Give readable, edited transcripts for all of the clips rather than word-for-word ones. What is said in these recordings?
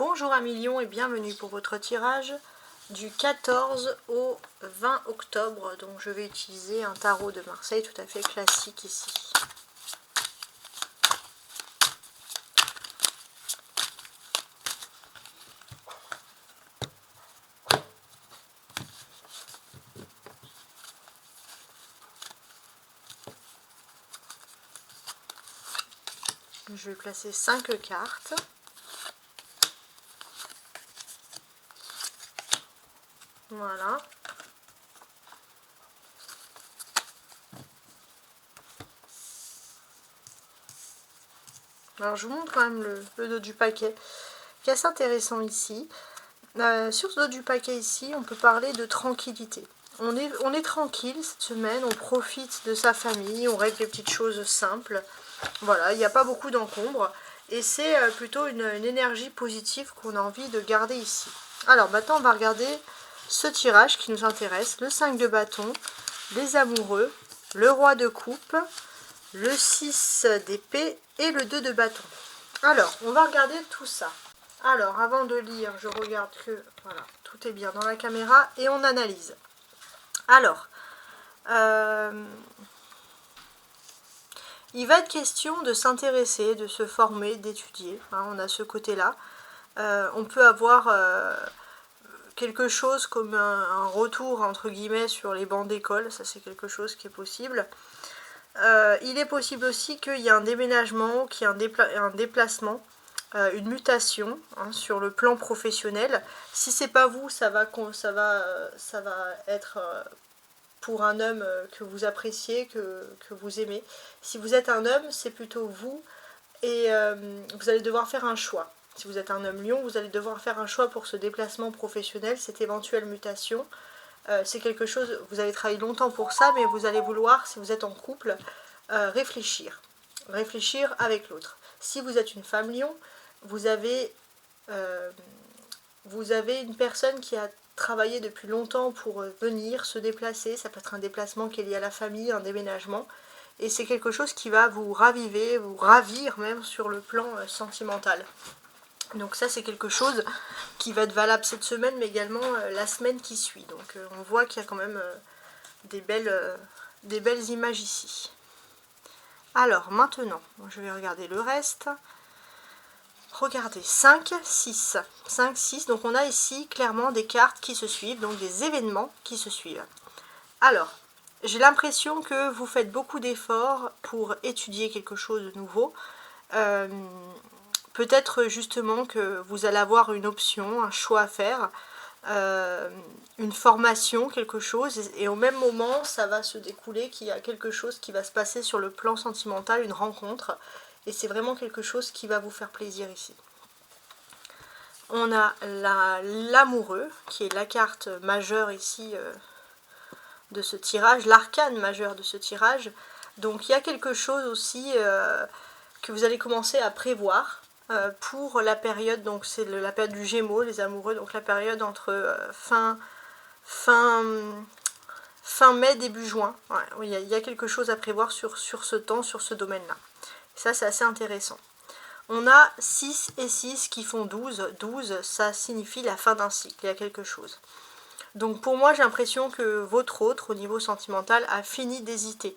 Bonjour amis Lions et bienvenue pour votre tirage du 14 au 20 octobre. Donc je vais utiliser un tarot de Marseille tout à fait classique ici. Je vais placer 5 cartes. Voilà. Alors je vous montre quand même le dos du paquet, qui est assez intéressant ici. Sur ce dos du paquet ici, on peut parler de tranquillité. On est tranquille cette semaine, on profite de sa famille, on règle les petites choses simples. Voilà, il n'y a pas beaucoup d'encombre. Et c'est plutôt une énergie positive qu'on a envie de garder ici. Alors maintenant, on va regarder ce tirage qui nous intéresse. Le 5 de bâton, les amoureux, le roi de coupe, le 6 d'épée et le 2 de bâton. Alors, on va regarder tout ça. Alors, avant de lire, je regarde que voilà, tout est bien dans la caméra et on analyse. Alors, il va être question de s'intéresser, de se former, d'étudier. Hein, on a ce côté-là. On peut avoir quelque chose comme un retour, entre guillemets, sur les bancs d'école. Ça, c'est quelque chose qui est possible. Il est possible aussi qu'il y ait un déménagement, qu'il y ait un déplacement, une mutation hein, sur le plan professionnel. Si c'est pas vous, ça va être pour un homme que vous appréciez, que vous aimez. Si vous êtes un homme, c'est plutôt vous et vous allez devoir faire un choix. Si vous êtes un homme lion, vous allez devoir faire un choix pour ce déplacement professionnel, cette éventuelle mutation. C'est quelque chose, vous allez travailler longtemps pour ça, mais vous allez vouloir, si vous êtes en couple, réfléchir avec l'autre. Si vous êtes une femme lion, vous avez une personne qui a travaillé depuis longtemps pour venir, se déplacer. Ça peut être un déplacement qui est lié à la famille, un déménagement. Et c'est quelque chose qui va vous raviver, vous ravir même sur le plan sentimental. Donc ça c'est quelque chose qui va être valable cette semaine, mais également la semaine qui suit. Donc on voit qu'il y a quand même des belles images ici. Alors maintenant, je vais regarder le reste. Regardez, 5, 6. 5, 6, donc on a ici clairement des cartes qui se suivent, donc des événements qui se suivent. Alors, j'ai l'impression que vous faites beaucoup d'efforts pour étudier quelque chose de nouveau. Peut-être justement que vous allez avoir une option, un choix à faire, une formation, quelque chose, et au même moment, ça va se découler qu'il y a quelque chose qui va se passer sur le plan sentimental, une rencontre, et c'est vraiment quelque chose qui va vous faire plaisir ici. On a l'amoureux, qui est la carte majeure ici de ce tirage, l'arcane majeur de ce tirage. Donc il y a quelque chose aussi que vous allez commencer à prévoir pour la période, donc c'est la période du Gémeaux, les amoureux, donc la période entre fin mai, début juin. Ouais, il y a quelque chose à prévoir sur ce temps, sur ce domaine-là. Ça, c'est assez intéressant. On a 6 et 6 qui font 12. 12, ça signifie la fin d'un cycle, il y a quelque chose. Donc pour moi, j'ai l'impression que votre autre, au niveau sentimental, a fini d'hésiter.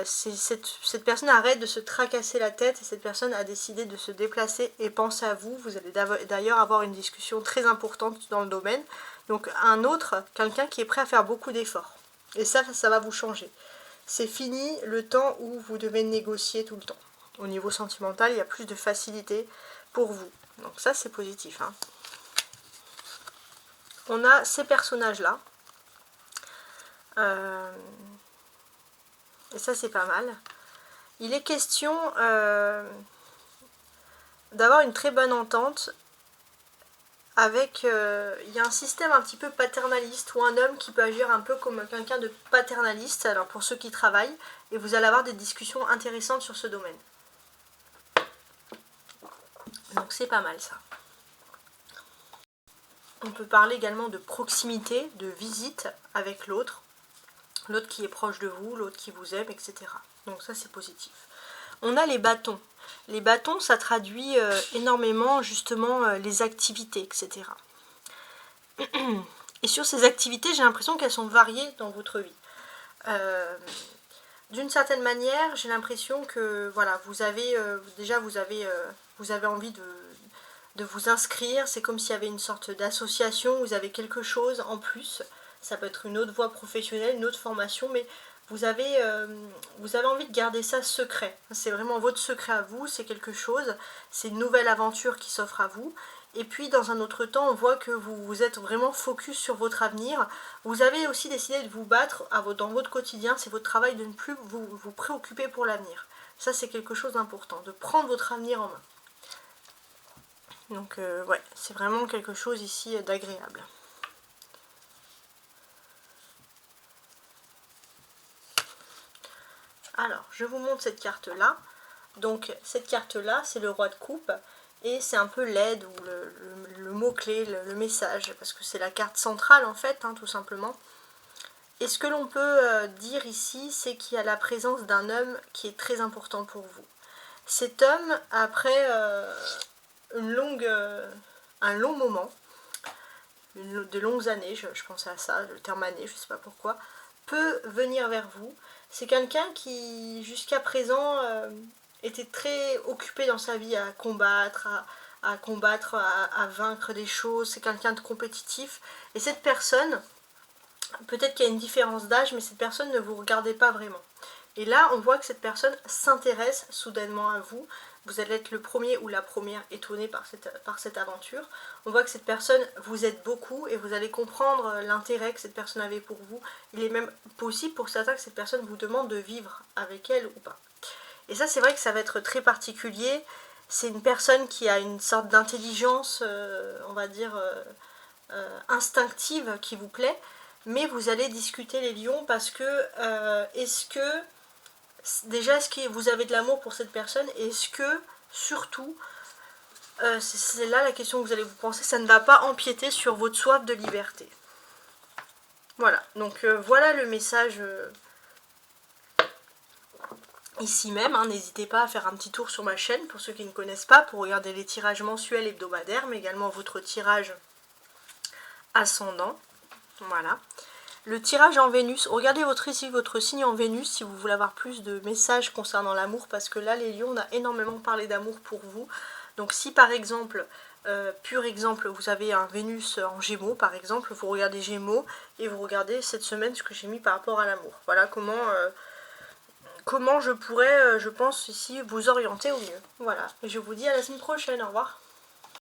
Cette personne arrête de se tracasser la tête et cette personne a décidé de se déplacer et pense à vous. Vous allez d'ailleurs avoir une discussion très importante dans le domaine. Donc un autre, quelqu'un qui est prêt à faire beaucoup d'efforts. Et ça va vous changer. C'est fini le temps où vous devez négocier tout le temps. Au niveau sentimental, il y a plus de facilité pour vous. Donc ça, c'est positif. Hein. On a ces personnages-là. Et ça, c'est pas mal. Il est question d'avoir une très bonne entente avec... il y a un système un petit peu paternaliste ou un homme qui peut agir un peu comme quelqu'un de paternaliste. Alors pour ceux qui travaillent, et vous allez avoir des discussions intéressantes sur ce domaine. Donc c'est pas mal ça. On peut parler également de proximité, de visite avec l'autre qui est proche de vous, l'autre qui vous aime, etc. Donc ça c'est positif. On a les bâtons. Les bâtons, ça traduit énormément justement les activités, etc. Et sur ces activités, j'ai l'impression qu'elles sont variées dans votre vie. D'une certaine manière, j'ai l'impression que voilà, vous avez envie de vous inscrire. C'est comme s'il y avait une sorte d'association, vous avez quelque chose en plus. Ça peut être une autre voie professionnelle, une autre formation, mais vous avez envie de garder ça secret. C'est vraiment votre secret à vous, c'est quelque chose, c'est une nouvelle aventure qui s'offre à vous. Et puis dans un autre temps, on voit que vous êtes vraiment focus sur votre avenir. Vous avez aussi décidé de vous battre dans votre quotidien, c'est votre travail de ne plus vous préoccuper pour l'avenir. Ça, c'est quelque chose d'important, de prendre votre avenir en main. Donc ouais, c'est vraiment quelque chose ici d'agréable. Alors, je vous montre cette carte-là. Donc, cette carte-là, c'est le roi de coupe. Et c'est un peu l'aide ou le mot-clé, le message. Parce que c'est la carte centrale, en fait, hein, tout simplement. Et ce que l'on peut dire ici, c'est qu'il y a la présence d'un homme qui est très important pour vous. Cet homme, après un long moment, de longues années, je pensais à ça, le terme année, je ne sais pas pourquoi, peut venir vers vous. C'est quelqu'un qui, jusqu'à présent, était très occupé dans sa vie à combattre, à vaincre des choses. C'est quelqu'un de compétitif. Et cette personne, peut-être qu'il y a une différence d'âge, mais cette personne ne vous regardait pas vraiment. Et là, on voit que cette personne s'intéresse soudainement à vous. Vous allez être le premier ou la première étonné par cette aventure. On voit que cette personne vous aide beaucoup et vous allez comprendre l'intérêt que cette personne avait pour vous. Il est même possible pour certains que cette personne vous demande de vivre avec elle ou pas. Et ça, c'est vrai que ça va être très particulier. C'est une personne qui a une sorte d'intelligence, on va dire, instinctive qui vous plaît. Mais vous allez discuter les lions parce que est-ce que vous avez de l'amour pour cette personne? Est-ce que, surtout, c'est là la question que vous allez vous penser, ça ne va pas empiéter sur votre soif de liberté? Voilà, donc voilà le message ici même. Hein. N'hésitez pas à faire un petit tour sur ma chaîne pour ceux qui ne connaissent pas, pour regarder les tirages mensuels hebdomadaires, mais également votre tirage ascendant. Voilà. Le tirage en Vénus, regardez votre signe en Vénus si vous voulez avoir plus de messages concernant l'amour, parce que là les lions, on a énormément parlé d'amour pour vous. Donc si par exemple, pur exemple, vous avez un Vénus en Gémeaux par exemple, vous regardez Gémeaux et vous regardez cette semaine ce que j'ai mis par rapport à l'amour. Voilà comment je pourrais, je pense ici, vous orienter au mieux. Voilà, et je vous dis à la semaine prochaine, au revoir.